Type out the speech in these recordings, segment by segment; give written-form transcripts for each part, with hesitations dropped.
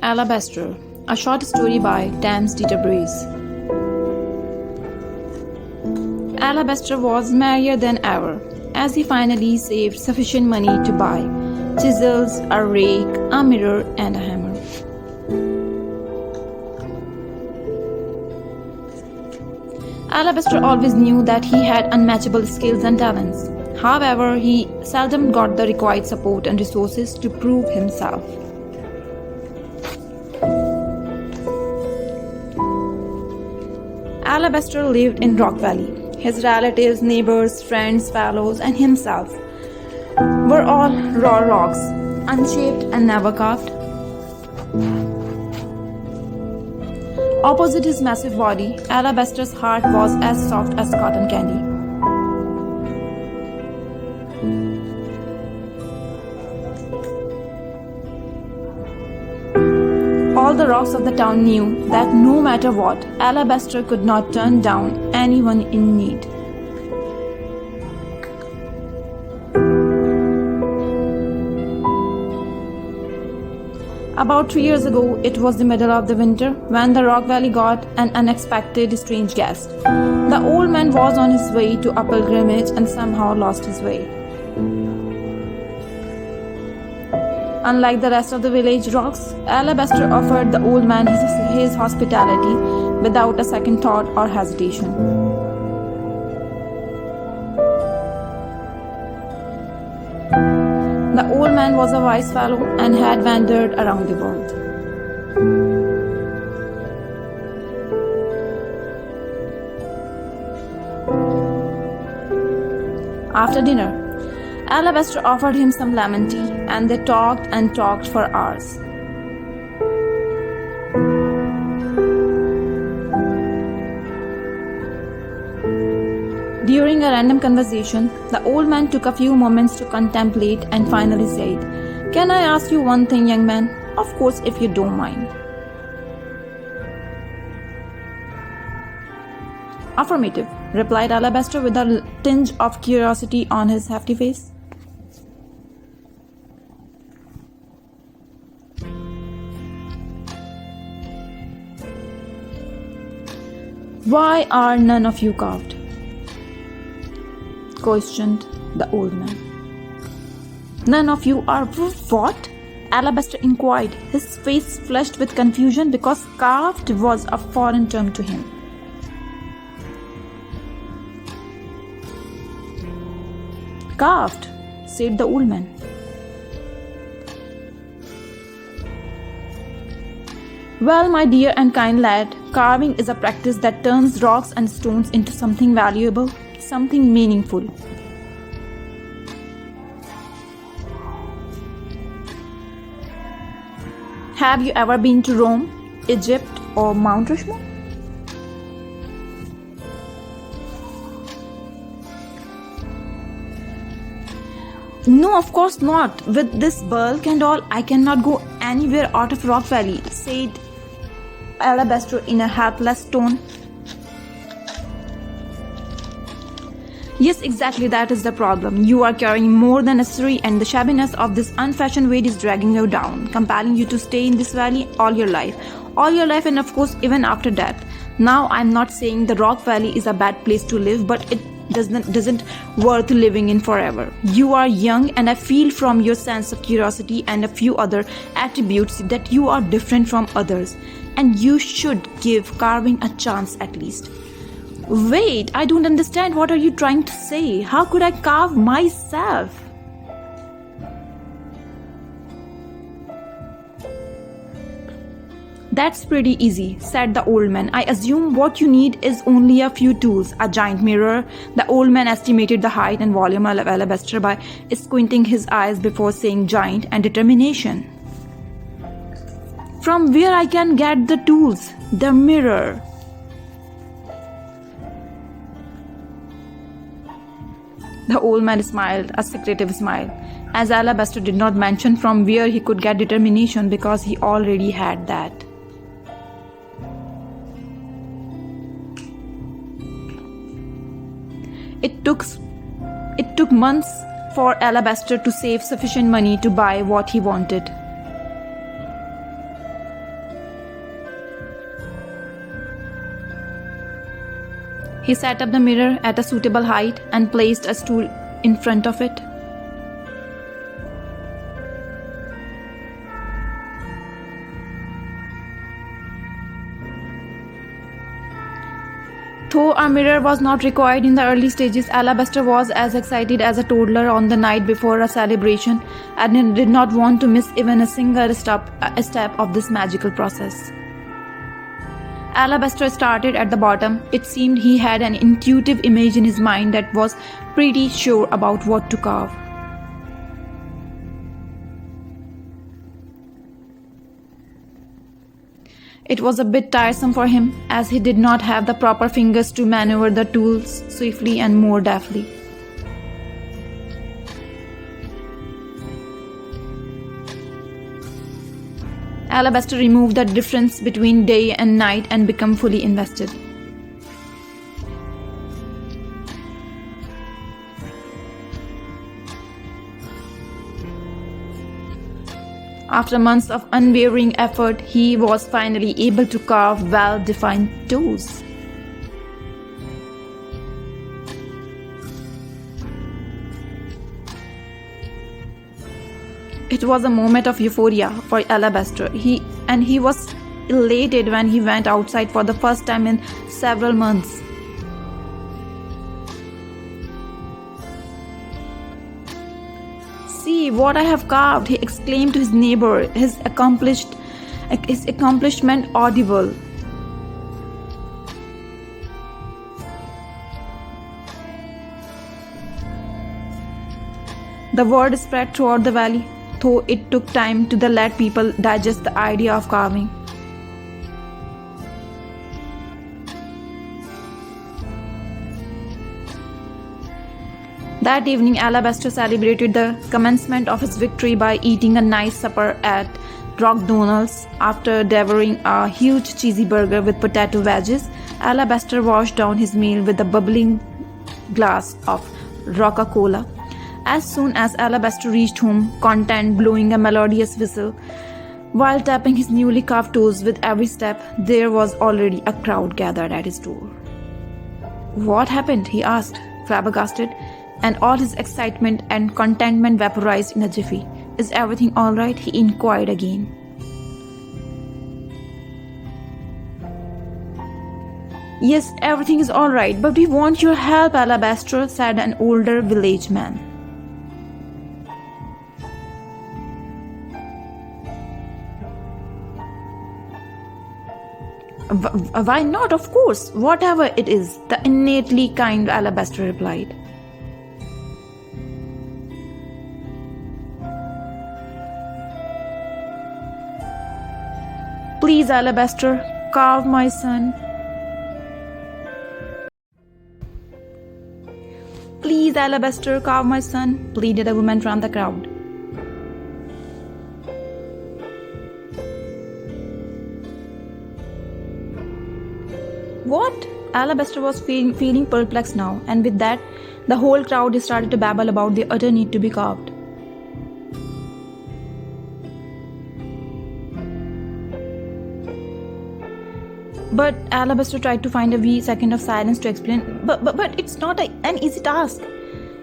Alabaster, a short story by Tamz Tabraiz. Alabaster was merrier than ever, as he finally saved sufficient money to buy chisels, a rake, a mirror, and a hammer. Alabaster always knew that he had unmatchable skills and talents. However, he seldom got the required support and resources to prove himself. Alabaster lived in Rock Valley. His relatives, neighbors, friends, fellows, and himself were all raw rocks, unshaped and never carved. Opposite his massive body, Alabaster's heart was as soft as cotton candy. All the rocks of the town knew that no matter what, Alabaster could not turn down anyone in need. About 3 years ago, it was the middle of the winter when the Rock Valley got an unexpected strange guest. The old man was on his way to a pilgrimage and somehow lost his way. Unlike the rest of the village rocks, Alabaster offered the old man his hospitality without a second thought or hesitation. The old man was a wise fellow and had wandered around the world. After dinner, Alabaster offered him some lemon tea, and they talked and talked for hours. During a random conversation, the old man took a few moments to contemplate and finally said, "Can I ask you one thing, young man? Of course, if you don't mind." "Affirmative," replied Alabaster with a tinge of curiosity on his hefty face. "Why are none of you carved?" questioned the old man. "None of you are what?" Alabaster inquired, his face flushed with confusion because carved was a foreign term to him. "Carved," said the old man. "Well, my dear and kind lad, carving is a practice that turns rocks and stones into something valuable, something meaningful. Have you ever been to Rome, Egypt, or Mount Rushmore?" "No, of course not. With this bulk and all, I cannot go anywhere out of Rock Valley," said Alabaster in a helpless tone. "Yes, exactly, that is the problem. You are carrying more than necessary, and the shabbiness of this unfashioned weight is dragging you down, compelling you to stay in this valley all your life, and of course even after death. Now, I'm not saying the Rock Valley is a bad place to live, but it doesn't worth living in forever. You are young, and I feel from your sense of curiosity and a few other attributes that you are different from others, and you should give carving a chance at least." "Wait, I don't understand. What are you trying to say? How could I carve myself?" "That's pretty easy," said the old man. "I assume what you need is only a few tools. A giant mirror." The old man estimated the height and volume of Alabaster by squinting his eyes before saying giant, and determination. "From where I can get the tools? The mirror." The old man smiled, a secretive smile, as Alabaster did not mention from where he could get determination because he already had that. It took months for Alabaster to save sufficient money to buy what he wanted. He set up the mirror at a suitable height and placed a stool in front of it. Though a mirror was not required in the early stages, Alabaster was as excited as a toddler on the night before a celebration and did not want to miss even a single step of this magical process. Alabaster started at the bottom. It seemed he had an intuitive image in his mind that was pretty sure about what to carve. It was a bit tiresome for him, as he did not have the proper fingers to maneuver the tools swiftly and more deftly. Alabaster removed the difference between day and night and became fully invested. After months of unwavering effort, he was finally able to carve well-defined toes. It was a moment of euphoria for Alabaster. He was elated when he went outside for the first time in several months. "See what I have carved," he exclaimed to his neighbor, his accomplishment audible. The word spread throughout the valley, though it took time to let people digest the idea of carving. That evening, Alabaster celebrated the commencement of his victory by eating a nice supper at Rockdonald's. After devouring a huge cheesy burger with potato wedges, Alabaster washed down his meal with a bubbling glass of Coca-Cola. As soon as Alabaster reached home, content blowing a melodious whistle, while tapping his newly carved toes with every step, there was already a crowd gathered at his door. "What happened?" he asked, flabbergasted, and all his excitement and contentment vaporized in a jiffy. "Is everything all right?" he inquired again. "Yes, everything is all right, but we want your help, Alabaster," said an older village man. "Why not? Of course, whatever it is," the innately kind Alabaster replied. "Please, Alabaster, carve my son." "Please, Alabaster, carve my son," pleaded a woman from the crowd. "What?" Alabaster was feeling perplexed now, and with that, the whole crowd started to babble about the utter need to be carved. But Alabaster tried to find a wee second of silence to explain. But it's not an easy task.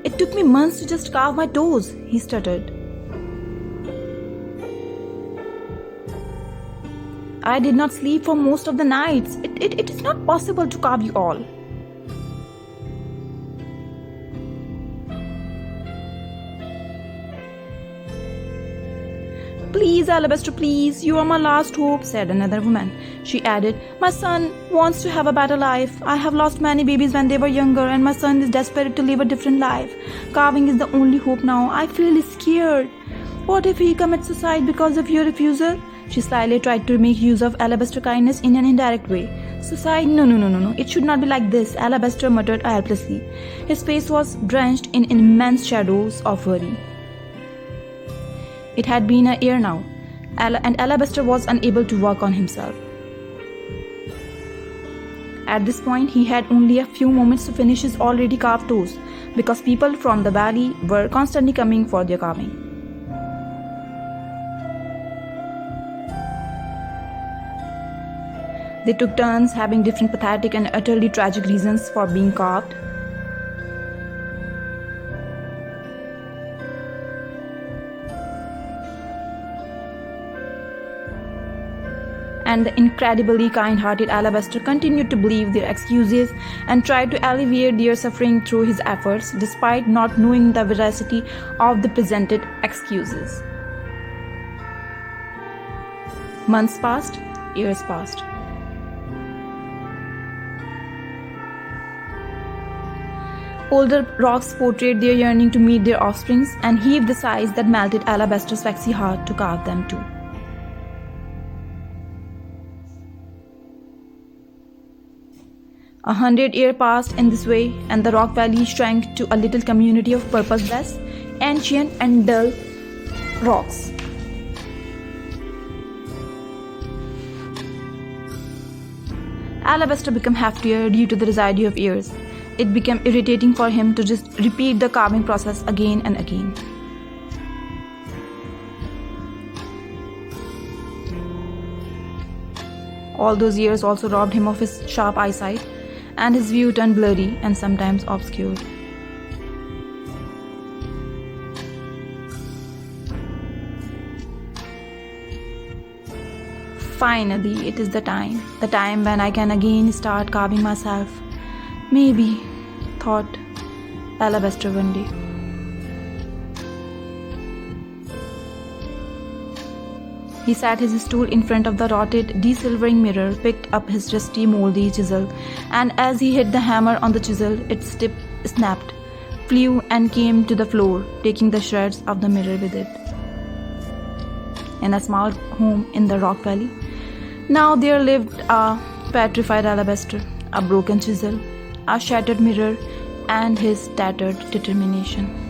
It took me months to just carve my toes," he stuttered. "I did not sleep for most of the nights. It is not possible to carve you all." "Please, Alabaster, please, you are my last hope," said another woman. She added, "My son wants to have a better life. I have lost many babies when they were younger, and my son is desperate to live a different life. Carving is the only hope now. I feel scared. What if he commits suicide because of your refusal?" She slyly tried to make use of Alabaster's kindness in an indirect way. "Suicide? No. It should not be like this," Alabaster muttered helplessly. His face was drenched in immense shadows of worry. It had been a year now, and Alabaster was unable to work on himself. At this point, he had only a few moments to finish his already carved toes, because people from the valley were constantly coming for their carving. They took turns having different pathetic and utterly tragic reasons for being carved. And the incredibly kind-hearted Alabaster continued to believe their excuses and tried to alleviate their suffering through his efforts, despite not knowing the veracity of the presented excuses. Months passed, years passed. Older rocks portrayed their yearning to meet their offsprings and heaved the sighs that melted Alabaster's waxy heart to carve them too. 100 years passed in this way, and the rock valley shrank to a little community of purposeless, ancient and dull rocks. Alabaster became heftier due to the residue of years. It became irritating for him to just repeat the carving process again and again. All those years also robbed him of his sharp eyesight, and his view turned blurry and sometimes obscured. Finally, it is the time when I can again start carving myself. Maybe, thought Alabaster one day. He sat his stool in front of the rotted, desilvering mirror, picked up his rusty, moldy chisel, and as he hit the hammer on the chisel, its tip snapped, flew, and came to the floor, taking the shards of the mirror with it. In a small home in the rock valley, now there lived a petrified Alabaster, a broken chisel, a shattered mirror, and his tattered determination.